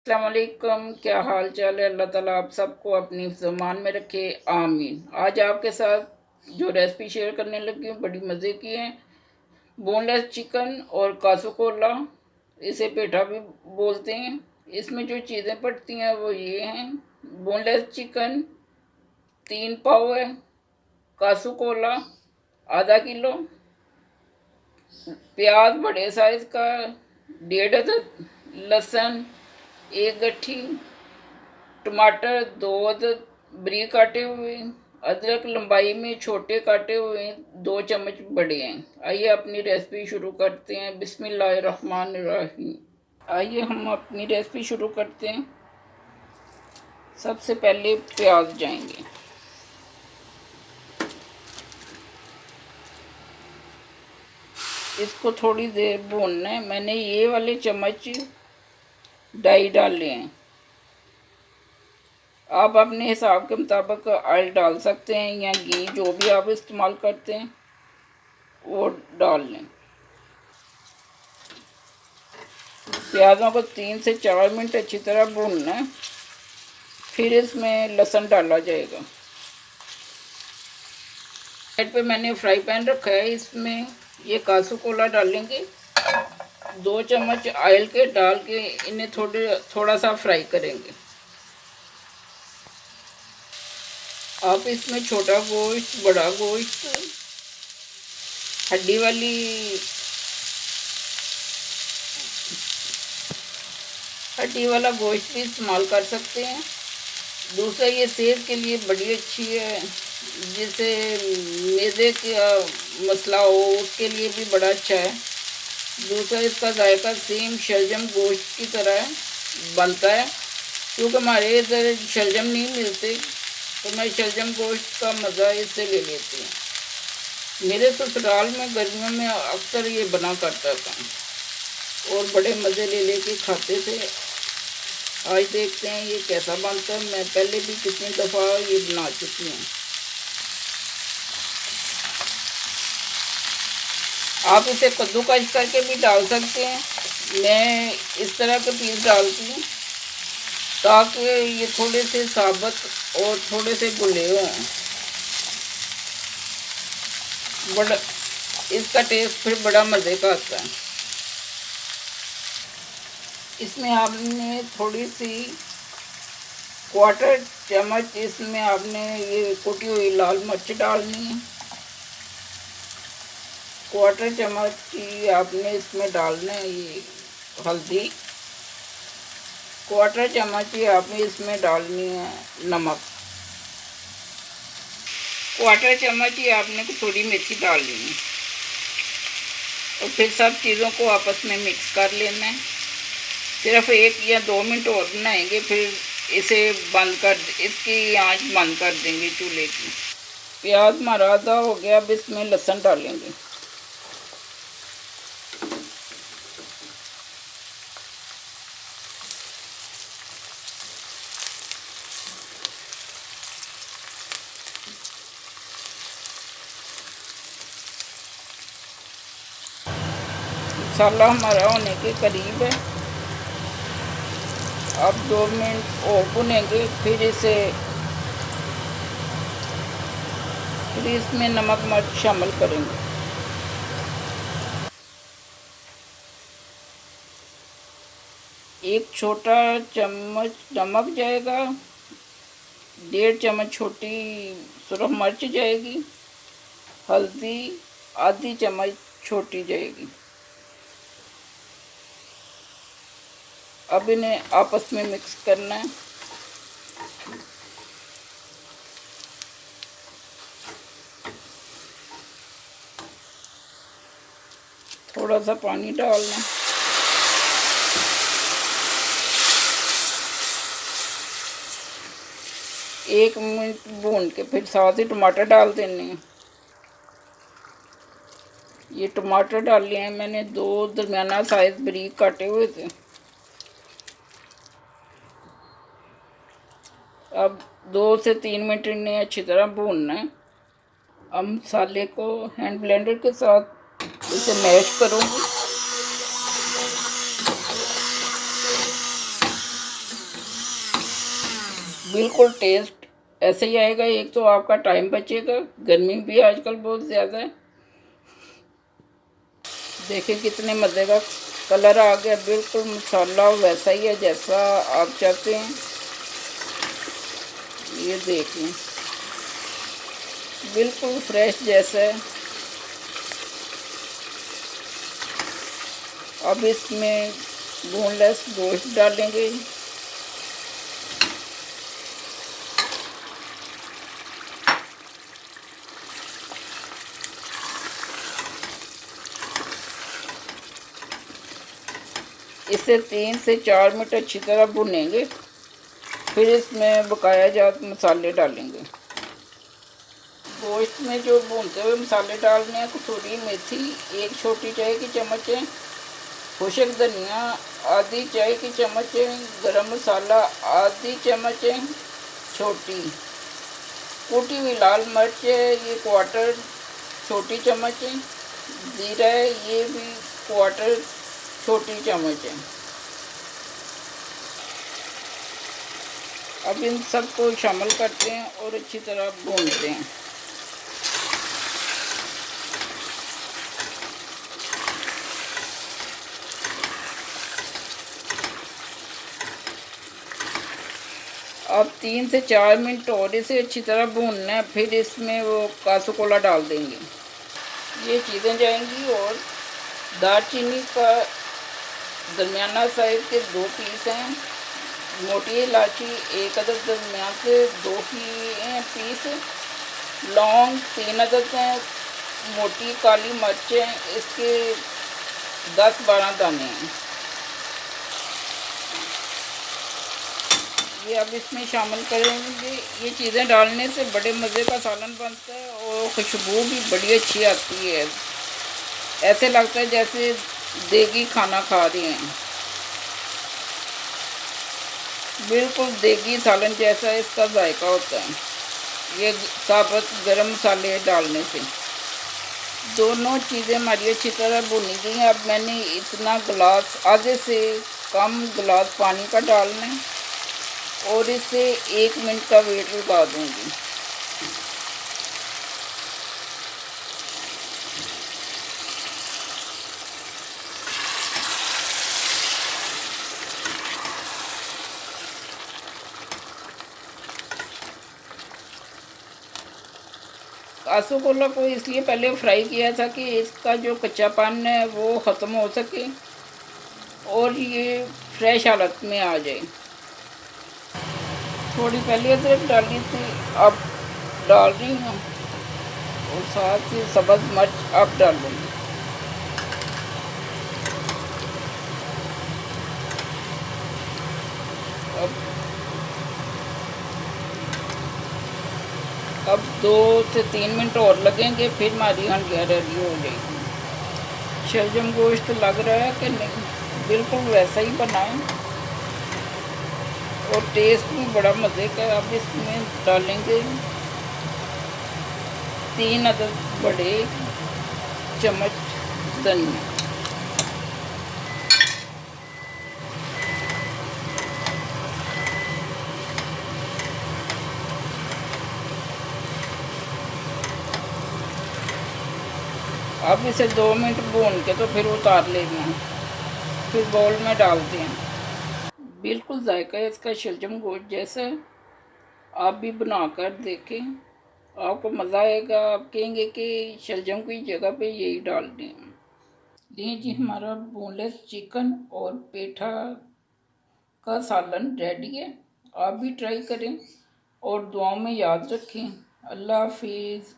अस्सलाम वालेकुम, क्या हाल चाल है। अल्लाह ताला आप सबको अपनी ज़मान में रखे, आमीन। आज आपके साथ जो रेसिपी शेयर करने लगी हूँ बड़ी मज़े की है। बोनलेस चिकन और कासुकोला, इसे पेठा भी बोलते हैं। इसमें जो चीज़ें पड़ती हैं वो ये हैं: बोनलेस चिकन 3 पाव है, कासुकोला आधा किलो, प्याज बड़े साइज़ का 1.5 अदद, लहसुन 1 गट्ठी, टमाटर 2 अदद बारीक काटे हुए, अदरक लंबाई में छोटे काटे हुए 2 चम्मच बड़े हैं। आइए अपनी रेसिपी शुरू करते हैं। बिस्मिल्लाहिर्रहमानिर्रहीम। आइए हम अपनी रेसिपी शुरू करते हैं। सबसे पहले प्याज जाएंगे। इसको थोड़ी देर भूनना है। मैंने ये वाले चम्मच डाई डाले हैं। आप अपने हिसाब के मुताबिक ऑयल डाल सकते हैं या घी, जो भी आप इस्तेमाल करते हैं वो डाल लें। प्याज़ों को 3 से 4 मिनट अच्छी तरह भूनना है, फिर इसमें लहसुन डाला जाएगा। साइड पे मैंने फ्राई पैन रखा है, इसमें ये कासुकोला डालेंगे। 2 चम्मच ऑयल के डाल के इन्हें थोड़ा सा फ्राई करेंगे। आप इसमें छोटा गोश्त, बड़ा गोश्त, हड्डी वाला गोश्त भी इस्तेमाल कर सकते हैं। दूसरा, ये सेहत के लिए बड़ी अच्छी है। जिसे मैदे का मसला हो उसके लिए भी बड़ा अच्छा है। दूसरा, इसका जायका सेम शलजम गोश्त की तरह बनता है। क्योंकि हमारे इधर शलजम नहीं मिलते तो मैं शलजम गोश्त का मज़ा इससे ले लेती हूँ। मेरे ससुराल में गर्मियों में अक्सर ये बना करता था और बड़े मज़े ले लेके खाते थे। आज देखते हैं ये कैसा बनता है। मैं पहले भी कितनी दफ़ा ये बना चुकी हूँ। आप इसे कद्दूकस करके भी डाल सकते हैं। मैं इस तरह के पीस डालती हूँ ताकि ये थोड़े से साबुत और थोड़े से गुले हों। बड़ा इसका टेस्ट फिर बड़ा मज़े का आता है। इसमें आपने थोड़ी सी 1/4 चम्मच इसमें आपने ये कुटी हुई लाल मिर्च डालनी है। 1/4 चम्मच की आपने इसमें डालना है ये हल्दी। 1/4 चम्मच ही आपने इसमें डालनी है नमक। 1/4 चम्मच ही आपने थोड़ी मेथी डालनी है और फिर सब चीज़ों को आपस में मिक्स कर लेना है। सिर्फ 1 या 2 मिनट और बनाएंगे, फिर इसे इसकी आंच बंद कर देंगे चूल्हे की। प्याज हमारा आधा हो गया। अब इसमें लहसुन डालेंगे। मसाला हमारा होने के करीब है। अब 2 मिनट और भुनेंगे, फिर इसमें नमक मिर्च शामिल करेंगे। एक छोटा चम्मच नमक जाएगा, 1.5 चम्मच छोटी सुरख मिर्च जाएगी, हल्दी आधी चम्मच छोटी जाएगी। अब इन्हें आपस में मिक्स करना है। थोड़ा सा पानी डालना। एक मिनट भून के फिर साथ ही टमाटर डाल देने हैं। ये टमाटर डाल लिए हैं मैंने, 2 दरमियाना साइज बारीक काटे हुए थे। अब 2 से 3 मिनट इन्हें अच्छी तरह भूनना है। अब मसाले को हैंड ब्लेंडर के साथ इसे मैश करूँगी। बिल्कुल टेस्ट ऐसे ही आएगा। एक तो आपका टाइम बचेगा, गर्मी भी आजकल बहुत ज़्यादा है। देखिए कितने मज़े का कलर आ गया, बिल्कुल मसाला वैसा ही है जैसा आप चाहते हैं। ये देखिए बिल्कुल फ्रेश जैसा है। अब इसमें बोनलेस गोश्त डालेंगे। इसे 3 से 4 मिनट अच्छी तरह भुनेंगे, फिर इसमें बकाया जात मसाले डालेंगे। गोश्त में जो भूनते हुए मसाले डालने हैं, कसूरी मेथी 1 छोटी चाय की चम्मच है, खुशक धनिया आधी चाय की चम्मच है, गरम मसाला आधी चम्मच है छोटी, कूटी हुई लाल मिर्च है ये 1/4 छोटी चम्मच है, जीरा है ये भी 1/4 छोटी चम्मच है। अब इन सबको शामिल करते हैं और अच्छी तरह भूनते हैं। अब 3 से 4 मिनट और इसे अच्छी तरह भूनना है, फिर इसमें वो काजू कोला डाल देंगे। ये चीज़ें जाएंगी और दालचीनी का दरमियाना साइज़ के 2 पीस हैं, मोटी इलायची 1 अदद दरमियान से 2 पीस, लौंग 3 अदद हैं, मोटी काली मिर्च हैं इसके 10-12 दाने हैं। ये अब इसमें शामिल करेंगे। ये चीज़ें डालने से बड़े मज़े का सालन बनता है और खुशबू भी बड़ी अच्छी आती है। ऐसे लगता है जैसे देगी खाना खा रहे हैं, बिल्कुल देगी सालन जैसा इसका जायका होता है ये साबुत गरम मसाले डालने से। दोनों चीज़ें हमारी अच्छी तरह भुनी गई हैं। अब मैंने इतना गिलास, आधे से कम गिलास पानी का डालना है और इसे 1 मिनट का वेट लगा दूंगी। कासू कोला को इसलिए पहले फ्राई किया था कि इसका जो कच्चापन है वो ख़त्म हो सके और ये फ्रेश हालत में आ जाए। थोड़ी पहले अदरक डाली थी, अब डाल रही हूँ और साथ ही सब्ज़ मिर्च अब डालूँगी। अब अब 2 से 3 मिनट और लगेंगे, फिर हमारी हंडिया रेडी हो जाएगी। शलजम गोश्त लग रहा है कि नहीं, बिल्कुल वैसा ही बनाएं और टेस्ट भी बड़ा मज़े का है। अब इसमें डालेंगे 3 अदद बड़े चम्मच धनिया। अब इसे 2 मिनट भून के तो फिर उतार लेना, फिर बाउल में डालते हैं। बिल्कुल जायका है इसका शलजम गोश्त जैसा है। आप भी बना कर देखें, आपको मज़ा आएगा। आप कहेंगे कि शलजम की जगह पे यही डाल दें। ये जी हमारा बोनलेस चिकन और पेठा का सालन रेडी है। आप भी ट्राई करें और दुआओं में याद रखें। अल्लाह हाफिज़।